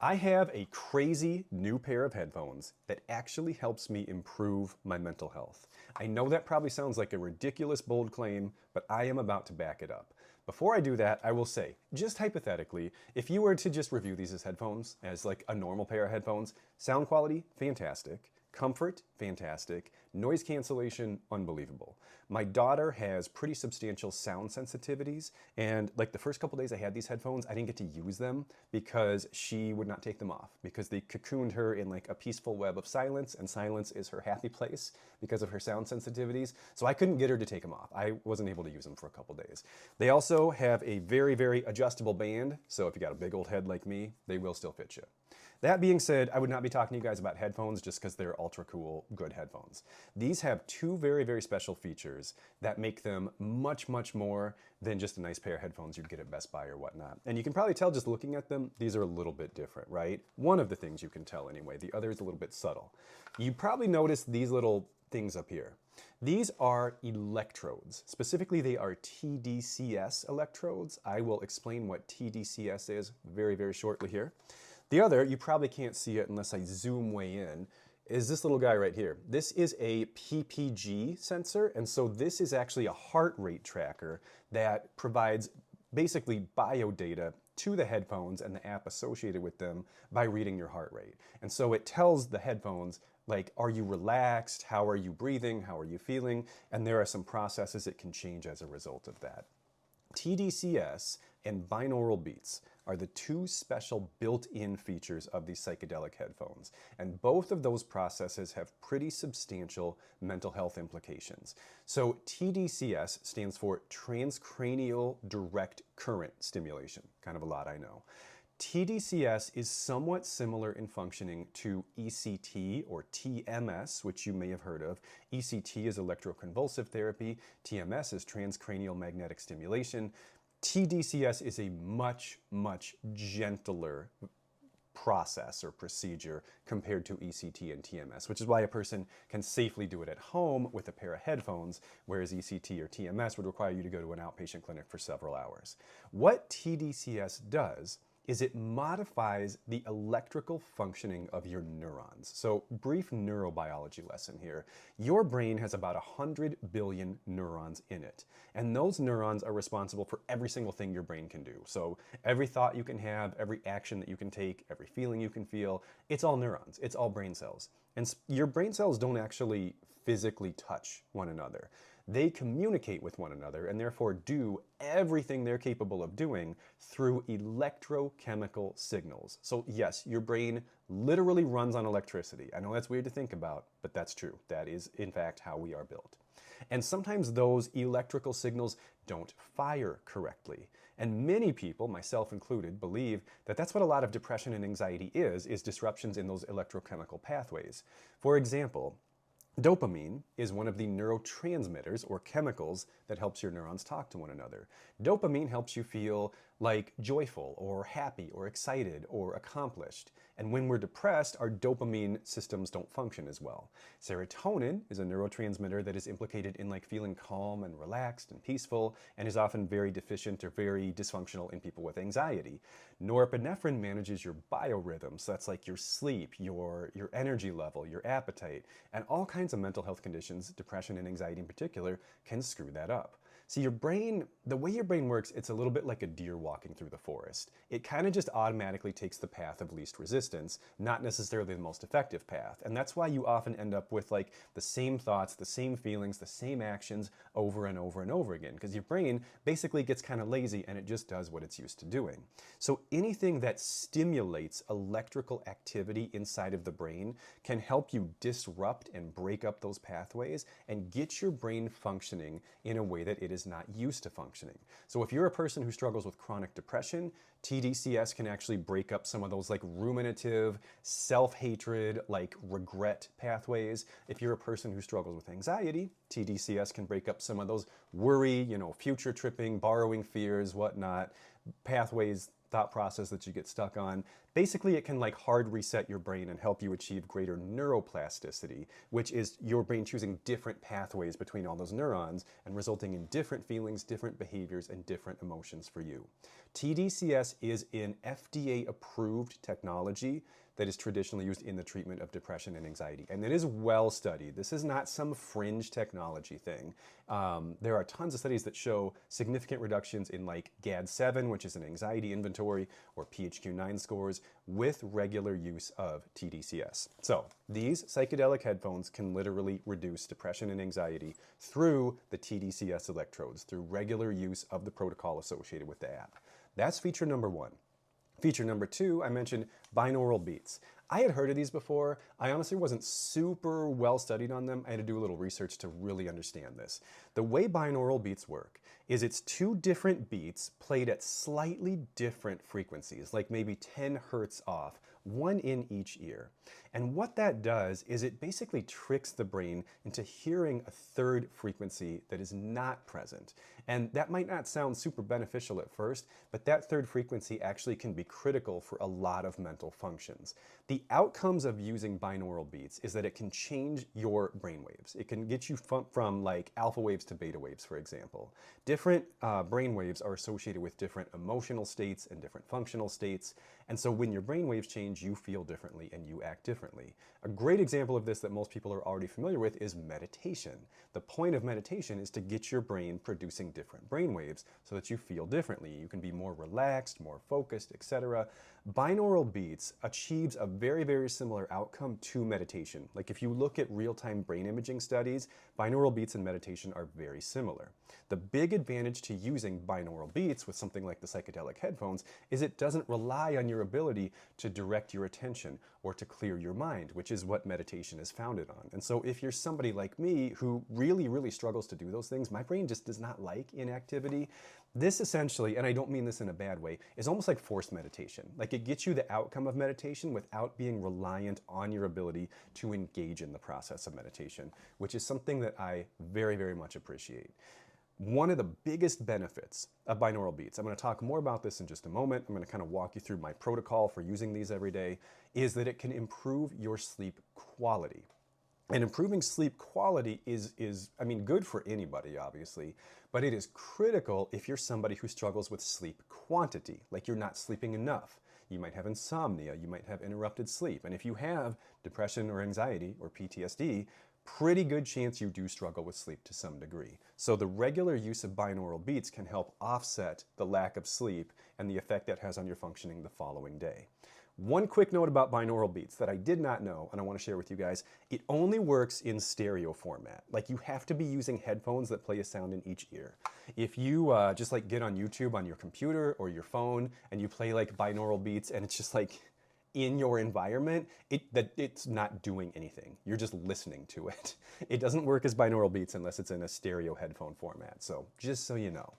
I have a crazy new pair of headphones that actually helps me improve my mental health. I know that probably sounds like a ridiculous, bold claim, but I am about to back it up. Before I do that, I will say, just hypothetically, if you were to just review these as headphones, as like a normal pair of headphones, sound quality, fantastic. Comfort, fantastic. Noise cancellation, unbelievable. My daughter has pretty substantial sound sensitivities, and like the first couple days I had these headphones, I didn't get to use them because she would not take them off because they cocooned her in like a peaceful web of silence, and silence is her happy place because of her sound sensitivities. So I couldn't get her to take them off. I wasn't able to use them for a couple days. They also have a very, very adjustable band, so if you got a big old head like me, they will still fit you. That being said, I would not be talking to you guys about headphones just because they're ultra cool, good headphones. These have two very, very special features that make them much, much more than just a nice pair of headphones you'd get at Best Buy or whatnot. And you can probably tell just looking at them, these are a little bit different, right? One of the things you can tell anyway, the other is a little bit subtle. You probably noticed these little things up here. These are electrodes. Specifically, they are TDCS electrodes. I will explain what TDCS is very, very shortly here. The other, you probably can't see it unless I zoom way in, is this little guy right here. This is a PPG sensor, and so this is actually a heart rate tracker that provides basically biodata to the headphones and the app associated with them by reading your heart rate. And so it tells the headphones, like, are you relaxed? How are you breathing? How are you feeling? And there are some processes it can change as a result of that. TDCS and binaural beats are the two special built-in features of these psychedelic headphones. And both of those processes have pretty substantial mental health implications. So TDCS stands for Transcranial Direct Current Stimulation. Kind of a lot, I know. TDCS is somewhat similar in functioning to ECT or TMS, which you may have heard of. ECT is electroconvulsive therapy. TMS is transcranial magnetic stimulation. TDCS is a much, much gentler process or procedure compared to ECT and TMS, which is why a person can safely do it at home with a pair of headphones, whereas ECT or TMS would require you to go to an outpatient clinic for several hours. What TDCS does is it modifies the electrical functioning of your neurons. So, brief neurobiology lesson here. Your brain has about 100 billion neurons in it, and those neurons are responsible for every single thing your brain can do. So, every thought you can have, every action that you can take, every feeling you can feel, it's all neurons, it's all brain cells. And your brain cells don't actually physically touch one another. They communicate with one another and therefore do everything they're capable of doing through electrochemical signals. So yes, your brain literally runs on electricity. I know that's weird to think about, but that's true. That is, in fact, how we are built. And sometimes those electrical signals don't fire correctly. And many people, myself included, believe that that's what a lot of depression and anxiety is disruptions in those electrochemical pathways. For example, dopamine is one of the neurotransmitters or chemicals that helps your neurons talk to one another. Dopamine helps you feel like joyful or happy or excited or accomplished. And when we're depressed, our dopamine systems don't function as well. Serotonin is a neurotransmitter that is implicated in like feeling calm and relaxed and peaceful and is often very deficient or very dysfunctional in people with anxiety. Norepinephrine manages your biorhythms. So that's like your sleep, your energy level, your appetite, and all kinds of mental health conditions, depression and anxiety in particular, can screw that up. See, your brain, the way your brain works, it's a little bit like a deer walking through the forest. It kind of just automatically takes the path of least resistance, not necessarily the most effective path. And that's why you often end up with like the same thoughts, the same feelings, the same actions over and over and over again, because your brain basically gets kind of lazy and it just does what it's used to doing. So anything that stimulates electrical activity inside of the brain can help you disrupt and break up those pathways and get your brain functioning in a way that it is not used to functioning. So if you're a person who struggles with chronic depression, TDCS can actually break up some of those like ruminative, self-hatred, like regret pathways. If you're a person who struggles with anxiety, TDCS can break up some of those worry, future tripping, borrowing fears, whatnot, pathways, thought process that you get stuck on. Basically, it can like hard reset your brain and help you achieve greater neuroplasticity, which is your brain choosing different pathways between all those neurons and resulting in different feelings, different behaviors, and different emotions for you. TDCS is an FDA-approved technology that is traditionally used in the treatment of depression and anxiety. And it is well studied. This is not some fringe technology thing. There are tons of studies that show significant reductions in like GAD-7, which is an anxiety inventory, or PHQ-9 scores with regular use of TDCS. So these psychedelic headphones can literally reduce depression and anxiety through the TDCS electrodes, through regular use of the protocol associated with the app. That's feature number one. Feature number two, I mentioned binaural beats. I had heard of these before. I honestly wasn't super well studied on them. I had to do a little research to really understand this. The way binaural beats work is it's two different beats played at slightly different frequencies, like maybe 10 hertz off, one in each ear. And what that does is it basically tricks the brain into hearing a third frequency that is not present. And that might not sound super beneficial at first, but that third frequency actually can be critical for a lot of mental functions. The outcomes of using binaural beats is that it can change your brain waves. It can get you from like alpha waves to beta waves, for example. Different brain waves are associated with different emotional states and different functional states. And so when your brain waves change, you feel differently and you act differently. A great example of this that most people are already familiar with is meditation. The point of meditation is to get your brain producing different brain waves so that you feel differently. You can be more relaxed, more focused, etc. Binaural beats achieves a very, very similar outcome to meditation. Like if you look at real-time brain imaging studies, binaural beats and meditation are very similar. The big advantage to using binaural beats with something like the psychedelic headphones is it doesn't rely on your ability to direct your attention or to clear your mind, which is what meditation is founded on. And so if you're somebody like me who really, really struggles to do those things, my brain just does not like inactivity. This essentially, and I don't mean this in a bad way, is almost like forced meditation. Like it gets you the outcome of meditation without being reliant on your ability to engage in the process of meditation, which is something that I very, very much appreciate. One of the biggest benefits of binaural beats, I'm going to talk more about this in just a moment, I'm going to kind of walk you through my protocol for using these every day, is that it can improve your sleep quality. And improving sleep quality is I mean, good for anybody, obviously, but it is critical if you're somebody who struggles with sleep quantity, like you're not sleeping enough. You might have insomnia, you might have interrupted sleep, and if you have depression or anxiety or PTSD, pretty good chance you do struggle with sleep to some degree. So the regular use of binaural beats can help offset the lack of sleep and the effect that has on your functioning the following day. One quick note about binaural beats that I did not know and I want to share with you guys. It only works in stereo format. Like you have to be using headphones that play a sound in each ear. If you just like get on YouTube on your computer or your phone and you play like binaural beats and it's just like in your environment, it's not doing anything. You're just listening to it. It doesn't work as binaural beats unless it's in a stereo headphone format. So just so you know.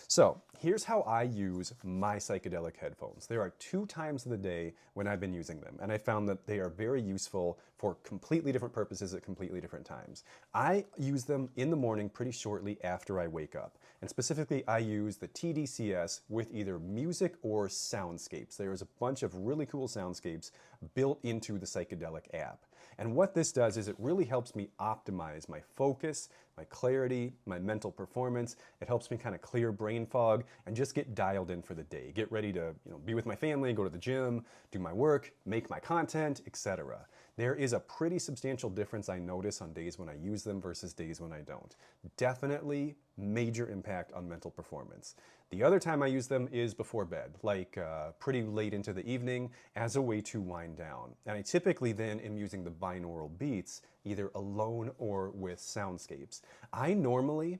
So here's how I use my psychedelic headphones. There are 2 times of the day when I've been using them, and I found that they are very useful for completely different purposes at completely different times. I use them in the morning pretty shortly after I wake up, and specifically I use the TDCS with either music or soundscapes. There's a bunch of really cool soundscapes built into the psychedelic app. And what this does is it really helps me optimize my focus, my clarity, my mental performance. It helps me kind of clear brain fog and just get dialed in for the day. Get ready to, be with my family, go to the gym, do my work, make my content, etc. There is a pretty substantial difference I notice on days when I use them versus days when I don't. Definitely major impact on mental performance. The other time I use them is before bed, like pretty late into the evening as a way to wind down. And I typically then am using the binaural beats either alone or with soundscapes. I normally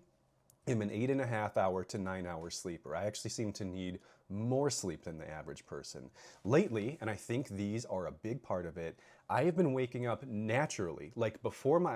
am an 8.5 hour to 9 hour sleeper. I actually seem to need more sleep than the average person. Lately, and I think these are a big part of it, I have been waking up naturally. Like before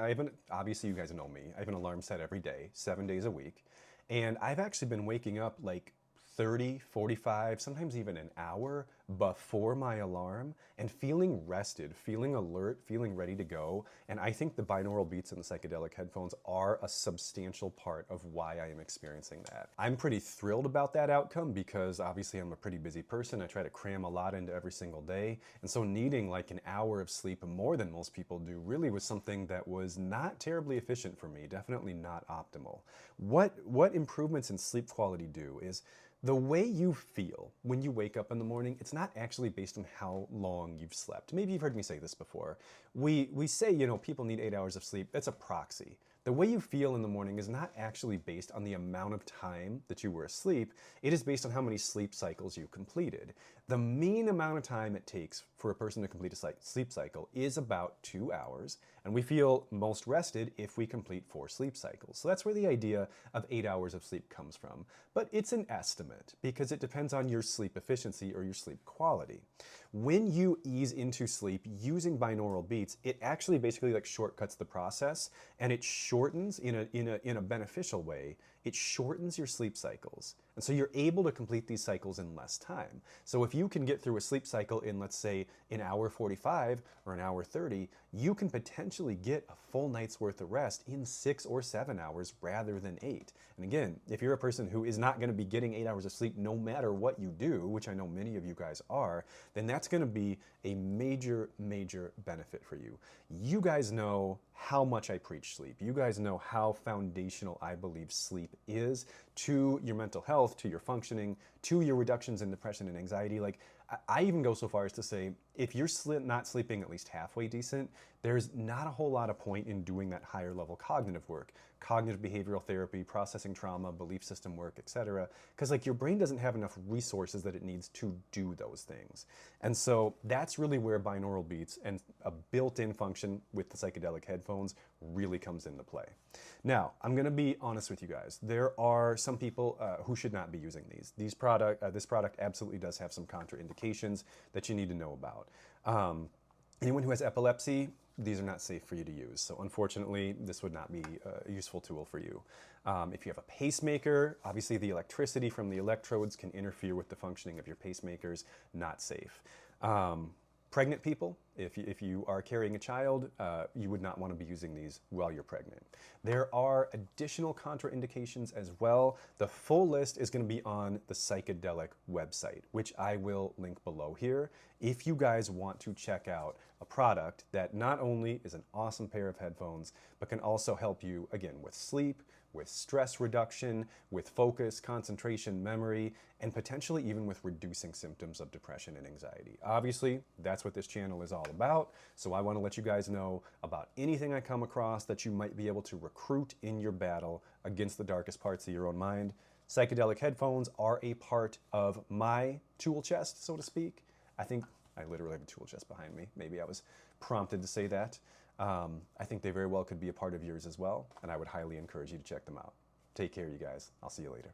obviously you guys know me, I have an alarm set every day, 7 days a week. And I've actually been waking up like 30, 45, sometimes even an hour before my alarm and feeling rested, feeling alert, feeling ready to go. And I think the binaural beats and the psychedelic headphones are a substantial part of why I am experiencing that. I'm pretty thrilled about that outcome because obviously I'm a pretty busy person. I try to cram a lot into every single day. And so needing like an hour of sleep more than most people do really was something that was not terribly efficient for me, definitely not optimal. What improvements in sleep quality do is the way you feel when you wake up in the morning, it's not actually based on how long you've slept. Maybe you've heard me say this before. We say, you know, people need 8 hours of sleep. That's a proxy. The way you feel in the morning is not actually based on the amount of time that you were asleep. It is based on how many sleep cycles you completed. The mean amount of time it takes for a person to complete a sleep cycle is about 2 hours, and we feel most rested if we complete 4 sleep cycles. So that's where the idea of 8 hours of sleep comes from. But it's an estimate because it depends on your sleep efficiency or your sleep quality. When you ease into sleep using binaural beats, it actually basically like shortcuts the process, and it shortens in a beneficial way. It shortens your sleep cycles. And so you're able to complete these cycles in less time. So if you can get through a sleep cycle in, let's say, an hour 45 or an hour 30, you can potentially get a full night's worth of rest in 6 or 7 hours rather than 8. And again, if you're a person who is not going to be getting 8 hours of sleep no matter what you do, which I know many of you guys are, then that's going to be a major, major benefit for you. You guys know how much I preach sleep. You guys know how foundational I believe sleep is to your mental health, to your functioning, to your reductions in depression and anxiety. Like, I even go so far as to say, if you're not sleeping at least halfway decent, there's not a whole lot of point in doing that higher level cognitive work, cognitive behavioral therapy, processing trauma, belief system work, etc. Because like your brain doesn't have enough resources that it needs to do those things. And so that's really where binaural beats and a built-in function with the psychedelic headphones really comes into play. Now, I'm going to be honest with you guys. There are some people who should not be using these. This product absolutely does have some contraindications that you need to know about. Anyone who has epilepsy, these are not safe for you to use. So unfortunately, this would not be a useful tool for you. If you have a pacemaker, obviously the electricity from the electrodes can interfere with the functioning of your pacemakers, not safe. Pregnant people, if you are carrying a child, you would not want to be using these while you're pregnant. There are additional contraindications as well. The full list is going to be on the Sychedelic website, which I will link below here. If you guys want to check out a product that not only is an awesome pair of headphones, but can also help you, again, with sleep, with stress reduction, with focus, concentration, memory, and potentially even with reducing symptoms of depression and anxiety. Obviously, that's what this channel is all about, so I want to let you guys know about anything I come across that you might be able to recruit in your battle against the darkest parts of your own mind. Psychedelic headphones are a part of my tool chest, so to speak. I think I literally have a tool chest behind me. Maybe I was prompted to say that. I think they very well could be a part of yours as well, and I would highly encourage you to check them out. Take care, you guys. I'll see you later.